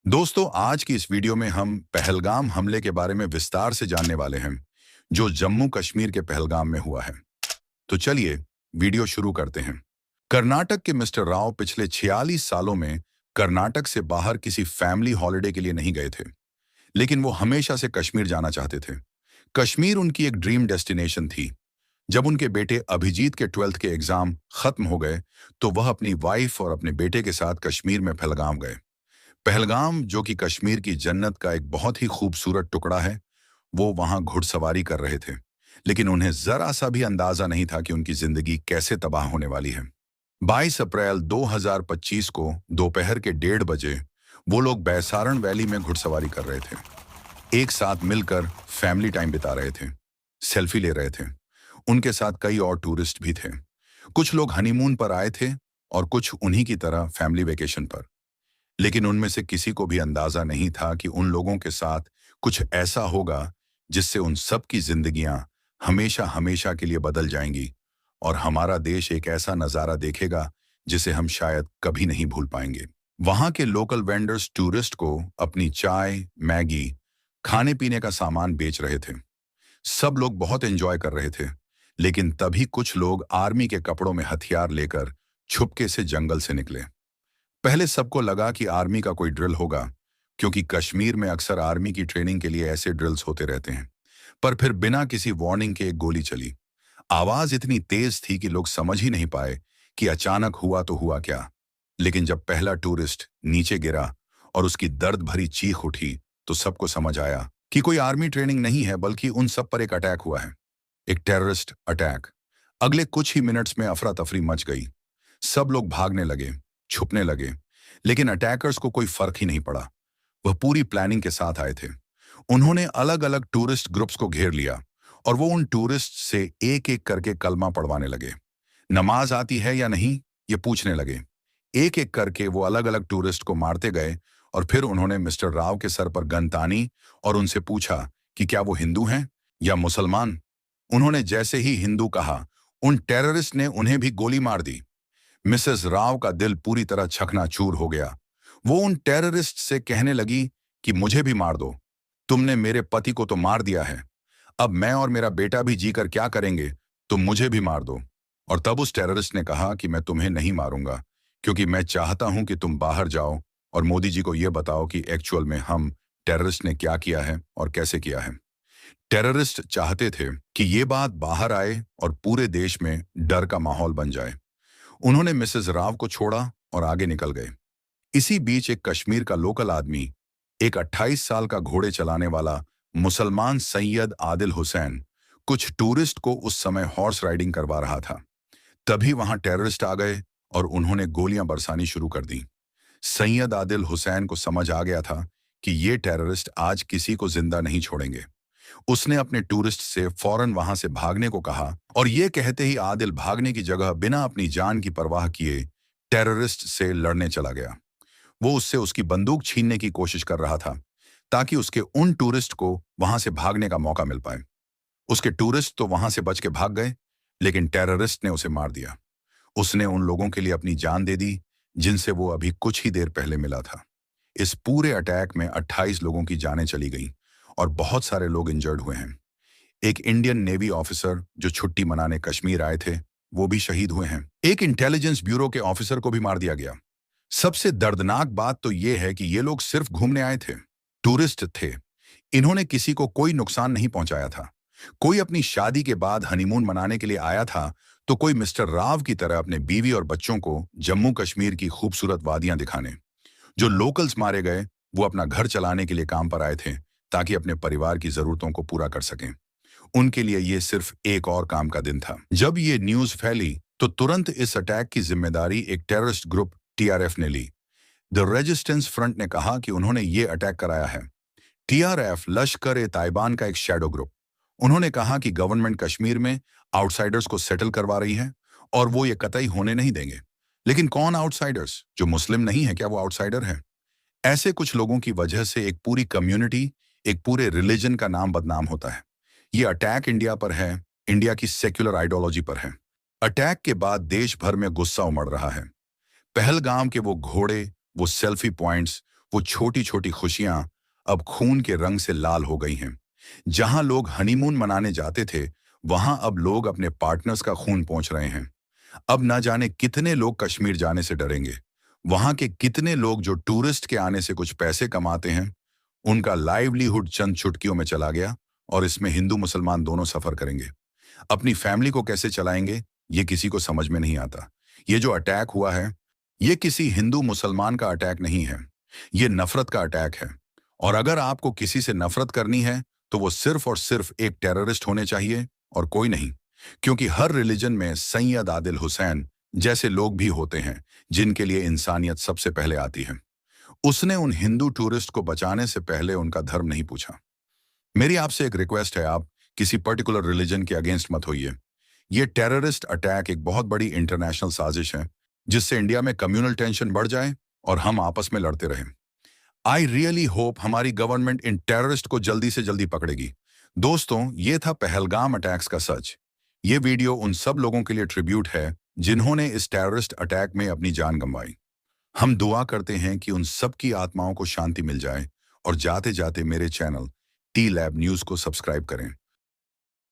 दोस्तों, आज की इस वीडियो में हम पहलगाम हमले के बारे में विस्तार से जानने वाले हैं, जो जम्मू कश्मीर के पहलगाम में हुआ है। तो चलिए वीडियो शुरू करते हैं। कर्नाटक के मिस्टर राव पिछले 46 सालों में कर्नाटक से बाहर किसी फैमिली हॉलिडे के लिए नहीं गए थे, लेकिन वो हमेशा से कश्मीर जाना चाहते थे। कश्मीर उनकी एक ड्रीम डेस्टिनेशन थी। जब उनके बेटे अभिजीत के 12th के एग्जाम खत्म हो गए, तो वह अपनी वाइफ और अपने बेटे के साथ कश्मीर में पहलगाम गए। पहलगाम, जो कि कश्मीर की जन्नत का एक बहुत ही खूबसूरत टुकड़ा है, वो वहां घुड़सवारी कर रहे थे, लेकिन उन्हें जरा सा भी अंदाजा नहीं था कि उनकी जिंदगी कैसे तबाह होने वाली है। 22 अप्रैल 2025 को दोपहर के 1:30 बजे वो लोग बैसारण वैली में घुड़सवारी कर रहे थे। एक साथ मिलकर फैमिली टाइम बिता रहे थे, सेल्फी ले रहे थे। उनके साथ कई और टूरिस्ट भी थे। कुछ लोग हनीमून पर आए थे और कुछ उन्हीं की तरह फैमिली वेकेशन पर। लेकिन उनमें से किसी को भी अंदाजा नहीं था कि उन लोगों के साथ कुछ ऐसा होगा जिससे उन सब की जिंदगियां हमेशा हमेशा के लिए बदल जाएंगी और हमारा देश एक ऐसा नजारा देखेगा जिसे हम शायद कभी नहीं भूल पाएंगे। वहां के लोकल वेंडर्स टूरिस्ट को अपनी चाय, मैगी, खाने पीने का सामान बेच रहे थे। सब लोग बहुत एंजॉय कर रहे थे, लेकिन तभी कुछ लोग आर्मी के कपड़ों में हथियार लेकर छुपके से जंगल से निकले। पहले सबको लगा कि आर्मी का कोई ड्रिल होगा, क्योंकि कश्मीर में अक्सर आर्मी की ट्रेनिंग के लिए ऐसे ड्रिल्स होते रहते हैं। पर फिर बिना किसी वार्निंग के एक गोली चली। आवाज इतनी तेज थी कि लोग समझ ही नहीं पाए कि अचानक हुआ तो हुआ क्या। लेकिन जब पहला टूरिस्ट नीचे गिरा और उसकी दर्द भरी चीख उठी, तो सबको समझ आया कि कोई आर्मी ट्रेनिंग नहीं है, बल्कि उन सब पर एक अटैक हुआ है, एक टेररिस्ट अटैक। अगले कुछ ही मिनट्स में अफरा तफरी मच गई। सब लोग भागने लगे, छुपने लगे, लेकिन अटैकर्स को कोई फर्क ही नहीं पड़ा। वह पूरी प्लानिंग के साथ आए थे। उन्होंने अलग अलग टूरिस्ट ग्रुप्स को घेर लिया और वो उन टूरिस्ट से एक एक करके कलमा पढ़वाने लगे। नमाज आती है या नहीं, ये पूछने लगे। एक एक करके वो अलग अलग टूरिस्ट को मारते गए और फिर उन्होंने मिस्टर राव के सर पर गन तानी और उनसे पूछा कि क्या वो हिंदू हैं या मुसलमान। उन्होंने जैसे ही हिंदू कहा, उन टेररिस्ट ने उन्हें भी गोली मार दी। मिसेस राव का दिल पूरी तरह चकनाचूर हो गया। वो उन टेररिस्ट से कहने लगी कि मुझे भी मार दो, तुमने मेरे पति को तो मार दिया है, अब मैं और मेरा बेटा भी जीकर क्या करेंगे, तुम मुझे भी मार दो। और तब उस टेररिस्ट ने कहा कि मैं तुम्हें नहीं मारूंगा, क्योंकि मैं चाहता हूं कि तुम बाहर जाओ और मोदी जी को यह बताओ कि एक्चुअल में हम टेररिस्ट ने क्या किया है और कैसे किया है। टेररिस्ट चाहते थे कि ये बात बाहर आए और पूरे देश में डर का माहौल बन जाए। उन्होंने मिसेस राव को छोड़ा और आगे निकल गए। इसी बीच एक कश्मीर का लोकल आदमी, एक 28 साल का घोड़े चलाने वाला मुसलमान सैयद आदिल हुसैन, कुछ टूरिस्ट को उस समय हॉर्स राइडिंग करवा रहा था। तभी वहां टेररिस्ट आ गए और उन्होंने गोलियां बरसानी शुरू कर दी। सैयद आदिल हुसैन को समझ आ गया था कि ये टेररिस्ट आज किसी को जिंदा नहीं छोड़ेंगे। उसने अपने टूरिस्ट से फौरन वहां से भागने को कहा और ये कहते ही आदिल भागने की जगह बिना अपनी जान की परवाह किए टेररिस्ट से लड़ने चला गया। वो उससे उसकी बंदूक छीनने की कोशिश कर रहा था, ताकि उसके उन टूरिस्ट को वहां से भागने का मौका मिल पाए। उसके टूरिस्ट तो वहां से बच के भाग गए, लेकिन टेररिस्ट ने उसे मार दिया। उसने उन लोगों के लिए अपनी जान दे दी जिनसे वो अभी कुछ ही देर पहले मिला था। इस पूरे अटैक में 28 लोगों की जानें चली गईं और बहुत सारे लोग इंजर्ड हुए हैं। एक इंडियन नेवी ऑफिसर जो छुट्टी मनाने कश्मीर आए थे, वो भी शहीद हुए हैं। एक इंटेलिजेंस ब्यूरो के ऑफिसर को भी मार दिया गया। सबसे दर्दनाक बात तो ये है कि ये लोग सिर्फ घूमने आए थे, टूरिस्ट थे। इन्होंने किसी को कोई नुकसान नहीं पहुंचाया था। कोई अपनी शादी के बाद हनीमून मनाने के लिए आया था, तो कोई मिस्टर राव की तरह अपने बीवी और बच्चों को जम्मू कश्मीर की खूबसूरत वादियां दिखाने। जो लोकल्स मारे गए, वो अपना घर चलाने के लिए काम पर आए थे, ताकि अपने परिवार की जरूरतों को पूरा कर सकें। उनके लिए ये सिर्फ एक और काम का दिन था। जब ये न्यूज फैली, तो तुरंत इस अटैक की जिम्मेदारी एक टेररिस्ट ग्रुप टीआरएफ ने ली। द रेजिस्टेंस फ्रंट ने कहा कि उन्होंने ये अटैक कराया है। टीआरएफ लश्कर-ए-ताइबान का एक शैडो ग्रुप। उन्होंने कहा कि गवर्नमेंट कश्मीर में आउटसाइडर्स को सेटल करवा रही है और वो ये कतई होने नहीं देंगे। लेकिन कौन आउटसाइडर्स? जो मुस्लिम नहीं है, क्या वो आउटसाइडर है? ऐसे कुछ लोगों की वजह से एक पूरी कम्युनिटी, एक पूरे रिलीजन का नाम बदनाम होता है। ये अटैक इंडिया पर है, इंडिया की सेक्युलर आइडियोलॉजी पर है। अटैक के बाद देश भर में गुस्सा उमड़ रहा है। पहलगाम के वो घोड़े, वो सेल्फी पॉइंट्स, वो छोटी छोटी खुशियां अब खून के रंग से लाल हो गई हैं। जहां लोग हनीमून मनाने जाते थे, वहां अब लोग अपने पार्टनर्स का खून पोंछ रहे हैं। अब ना जाने कितने लोग कश्मीर जाने से डरेंगे। वहां के कितने लोग जो टूरिस्ट के आने से कुछ पैसे कमाते हैं, उनका लाइवलीहुड चंद चुटकियों में चला गया। और इसमें हिंदू मुसलमान दोनों सफर करेंगे। अपनी फैमिली को कैसे चलाएंगे, ये किसी को समझ में नहीं आता। ये जो अटैक हुआ है, ये किसी हिंदू मुसलमान का अटैक नहीं है। ये नफरत का अटैक है। और अगर आपको किसी से नफरत करनी है, तो वो सिर्फ और सिर्फ एक टेररिस्ट होने चाहिए और कोई नहीं। क्योंकि हर रिलीजन में सैयद आदिल हुसैन जैसे लोग भी होते हैं, जिनके लिए इंसानियत सबसे पहले आती है। उसने उन हिंदू टूरिस्ट को बचाने से पहले उनका धर्म नहीं पूछा। मेरी आपसे एक रिक्वेस्ट है, आप किसी पर्टिकुलर रिलीजन के अगेंस्ट मत होइए। ये टेररिस्ट अटैक एक बहुत बड़ी इंटरनेशनल साजिश है, जिससे इंडिया में कम्युनल टेंशन बढ़ जाए और हम आपस में लड़ते रहें। आई रियली होप हमारी गवर्नमेंट इन टेररिस्ट को जल्दी से जल्दी पकड़ेगी। दोस्तों, ये था पहलगाम अटैक्स का सच। ये वीडियो उन सब लोगों के लिए ट्रिब्यूट है जिन्होंने इस टेररिस्ट अटैक में अपनी जान गंवाई। हम दुआ करते हैं कि उन सब की आत्माओं को शांति मिल जाए। और जाते जाते मेरे चैनल टी लैब न्यूज़ को सब्सक्राइब करें।